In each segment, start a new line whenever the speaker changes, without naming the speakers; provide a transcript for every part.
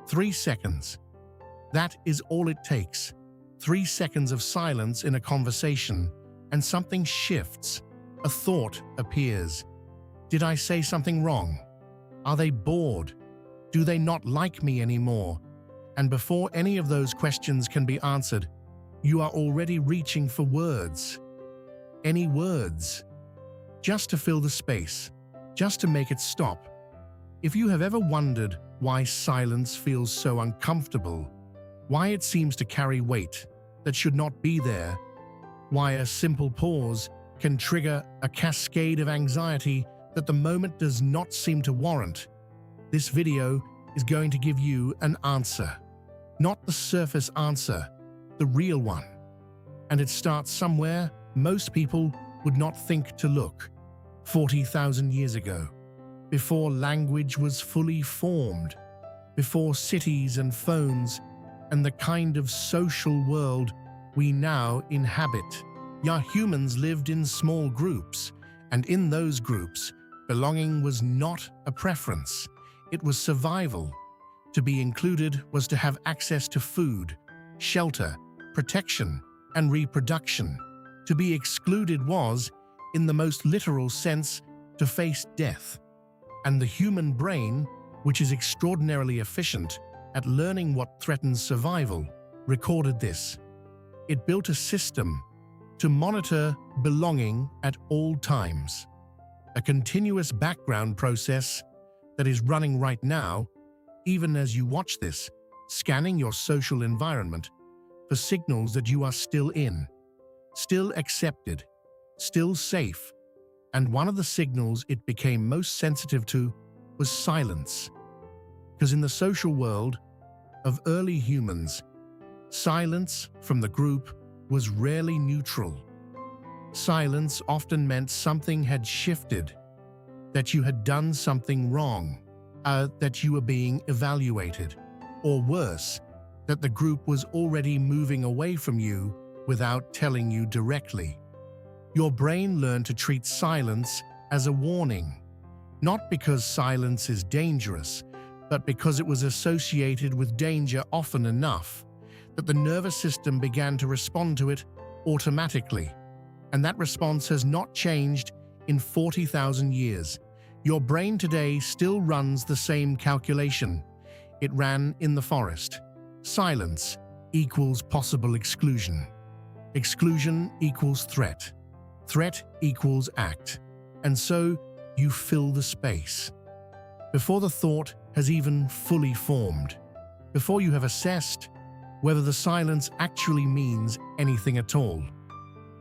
3 seconds. That is all it takes. 3 seconds of silence in a conversation, and something shifts. A thought appears. Did I say something wrong? Are they bored? Do they not like me anymore? And before any of those questions can be answered, you are already reaching for words. Any words. Just to fill the space, just to make it stop. If you have ever wondered why silence feels so uncomfortable, why it seems to carry weight that should not be there, why a simple pause can trigger a cascade of anxiety that the moment does not seem to warrant, this video is going to give you an answer. Not the surface answer, the real one. And it starts somewhere most people would not think to look. 40,000 years ago, before language was fully formed, before cities and phones and the kind of social world we now inhabit. Humans lived in small groups, and in those groups, belonging was not a preference. It was survival. To be included was to have access to food, shelter, protection, and reproduction. To be excluded was, in the most literal sense, to face death. And the human brain, which is extraordinarily efficient at learning what threatens survival, recorded this. It built a system to monitor belonging at all times. A continuous background process that is running right now, even as you watch this, scanning your social environment for signals that you are still in, still accepted, still safe. And one of the signals it became most sensitive to was silence. Because in the social world of early humans, silence from the group was rarely neutral. Silence often meant something had shifted, that you had done something wrong, that you were being evaluated, or worse, that the group was already moving away from you without telling you directly. Your brain learned to treat silence as a warning, not because silence is dangerous, but because it was associated with danger often enough that the nervous system began to respond to it automatically. And that response has not changed in 40,000 years. Your brain today still runs the same calculation. It ran in the forest. Silence equals possible exclusion. Exclusion equals threat. Threat equals act. And so you fill the space. Before the thought has even fully formed, before you have assessed whether the silence actually means anything at all.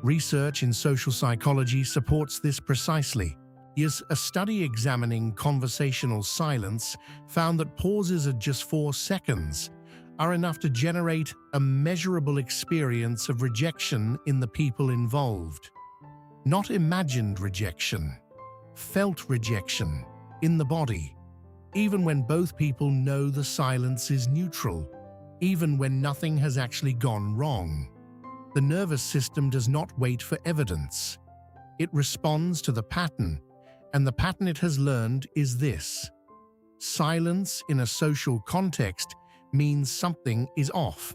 Research in social psychology supports this precisely. Yes, a study examining conversational silence found that pauses of just 4 seconds are enough to generate a measurable experience of rejection in the people involved. Not imagined rejection, felt rejection in the body, even when both people know the silence is neutral, even when nothing has actually gone wrong. The nervous system does not wait for evidence. It responds to the pattern, and the pattern it has learned is this. Silence in a social context means something is off.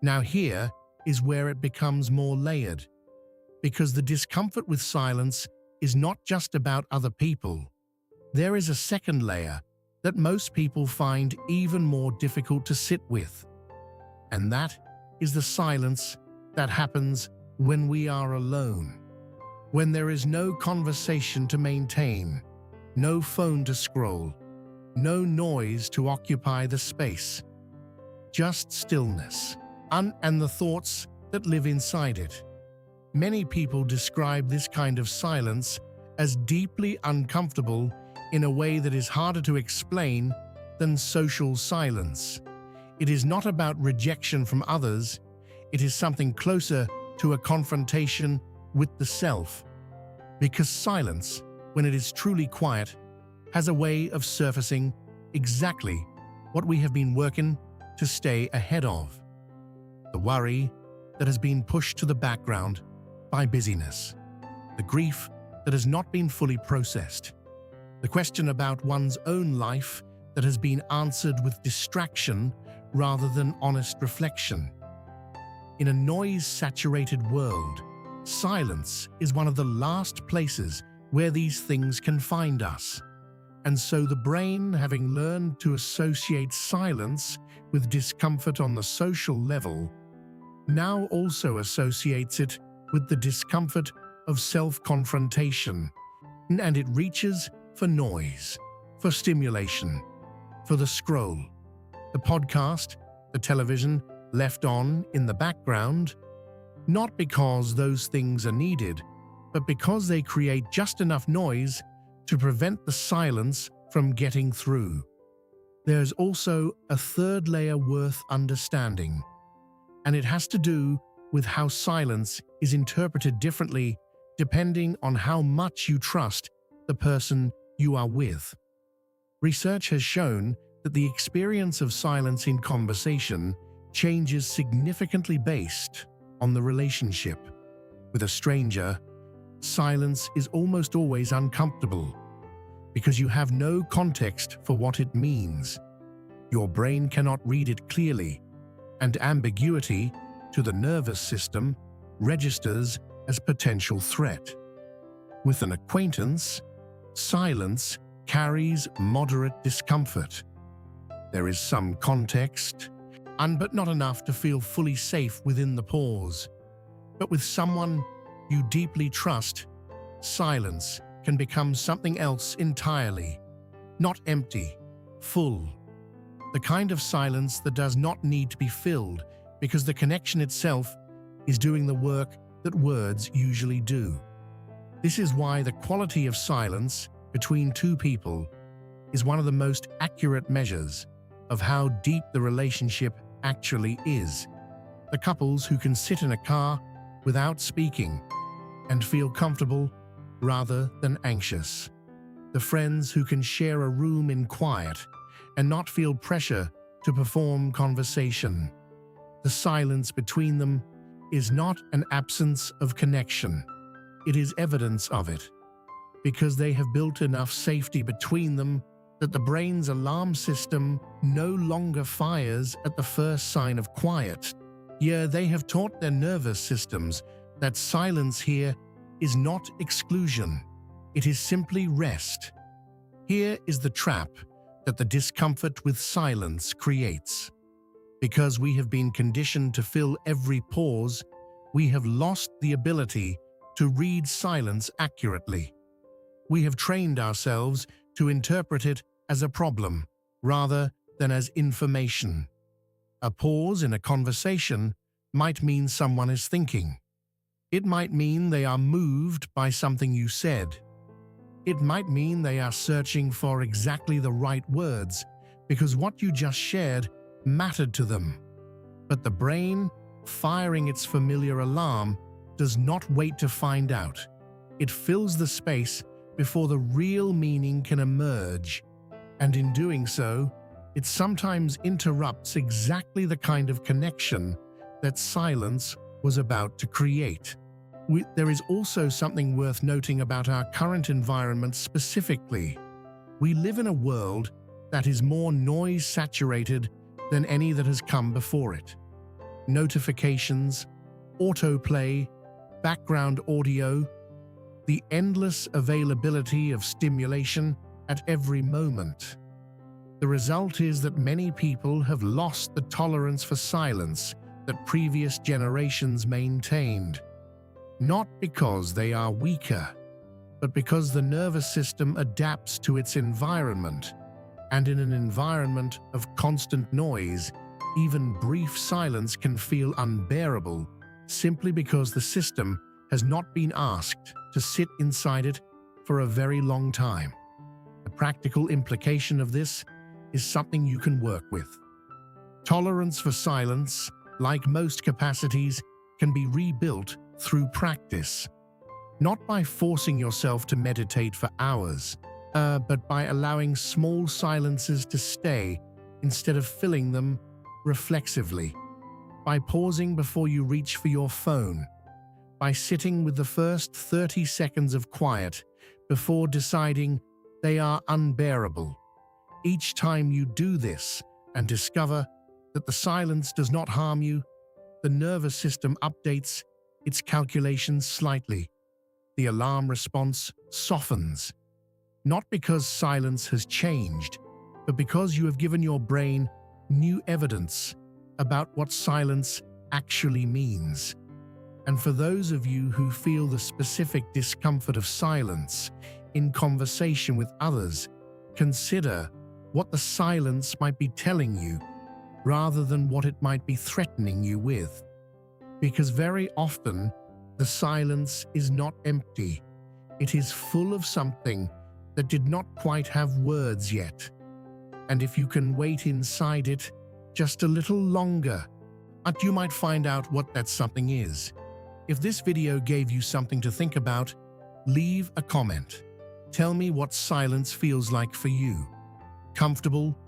Now here is where it becomes more layered, because the discomfort with silence is not just about other people. There is a second layer that most people find even more difficult to sit with, and that is the silence that happens when we are alone, when there is no conversation to maintain, no phone to scroll, no noise to occupy the space, just stillness, and the thoughts that live inside it. Many people describe this kind of silence as deeply uncomfortable in a way that is harder to explain than social silence. It is not about rejection from others, it is something closer to a confrontation with the self. Because silence, when it is truly quiet, has a way of surfacing exactly what we have been working to stay ahead of. The worry that has been pushed to the background by busyness, the grief that has not been fully processed, the question about one's own life that has been answered with distraction rather than honest reflection. In a noise-saturated world, silence is one of the last places where these things can find us. And so the brain, having learned to associate silence with discomfort on the social level, now also associates it with the discomfort of self-confrontation, and it reaches for noise, for stimulation, for the scroll, the podcast, the television left on in the background, not because those things are needed, but because they create just enough noise to prevent the silence from getting through. There's also a third layer worth understanding, and it has to do with how silence is interpreted differently depending on how much you trust the person you are with. Research has shown that the experience of silence in conversation changes significantly based on the relationship. With a stranger, silence is almost always uncomfortable because you have no context for what it means. Your brain cannot read it clearly, and ambiguity to the nervous system registers as potential threat. With an acquaintance, silence carries moderate discomfort. There is some context, but not enough to feel fully safe within the pause. But with someone you deeply trust, silence can become something else entirely. Not empty, full. The kind of silence that does not need to be filled because the connection itself is doing the work that words usually do. This is why the quality of silence between two people is one of the most accurate measures of how deep the relationship actually is. The couples who can sit in a car without speaking and feel comfortable rather than anxious. The friends who can share a room in quiet and not feel pressure to perform conversation. The silence between them is not an absence of connection. It is evidence of it, because they have built enough safety between them that the brain's alarm system no longer fires at the first sign of quiet. Yeah, they have taught their nervous systems that silence here is not exclusion. It is simply rest. Here is the trap that the discomfort with silence creates. Because we have been conditioned to fill every pause, we have lost the ability to read silence accurately. We have trained ourselves to interpret it as a problem, rather than as information. A pause in a conversation might mean someone is thinking. It might mean they are moved by something you said. It might mean they are searching for exactly the right words because what you just shared mattered to them. But the brain, firing its familiar alarm, does not wait to find out. It fills the space before the real meaning can emerge. And in doing so, it sometimes interrupts exactly the kind of connection that silence was about to create. There is also something worth noting about our current environment specifically. We live in a world that is more noise-saturated than any that has come before it. Notifications, autoplay, background audio, the endless availability of stimulation at every moment. The result is that many people have lost the tolerance for silence that previous generations maintained. Not because they are weaker, but because the nervous system adapts to its environment, and in an environment of constant noise, even brief silence can feel unbearable simply because the system has not been asked to sit inside it for a very long time. The practical implication of this is something you can work with. Tolerance for silence, like most capacities, can be rebuilt through practice, not by forcing yourself to meditate for hours, but by allowing small silences to stay instead of filling them reflexively, by pausing before you reach for your phone, by sitting with the first 30 seconds of quiet before deciding they are unbearable. Each time you do this and discover that the silence does not harm you, the nervous system updates its calculations slightly. The alarm response softens, not because silence has changed, but because you have given your brain new evidence about what silence actually means. And for those of you who feel the specific discomfort of silence in conversation with others, consider what the silence might be telling you rather than what it might be threatening you with. Because very often, the silence is not empty. It is full of something that did not quite have words yet. And if you can wait inside it just a little longer, you might find out what that something is. If this video gave you something to think about, leave a comment. Tell me what silence feels like for you. Comfortable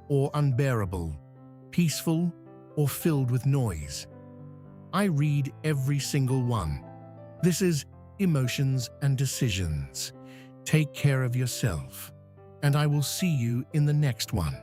or unbearable? Peaceful or filled with noise? I read every single one. This is Emotions and Decisions. Take care of yourself, and I will see you in the next one.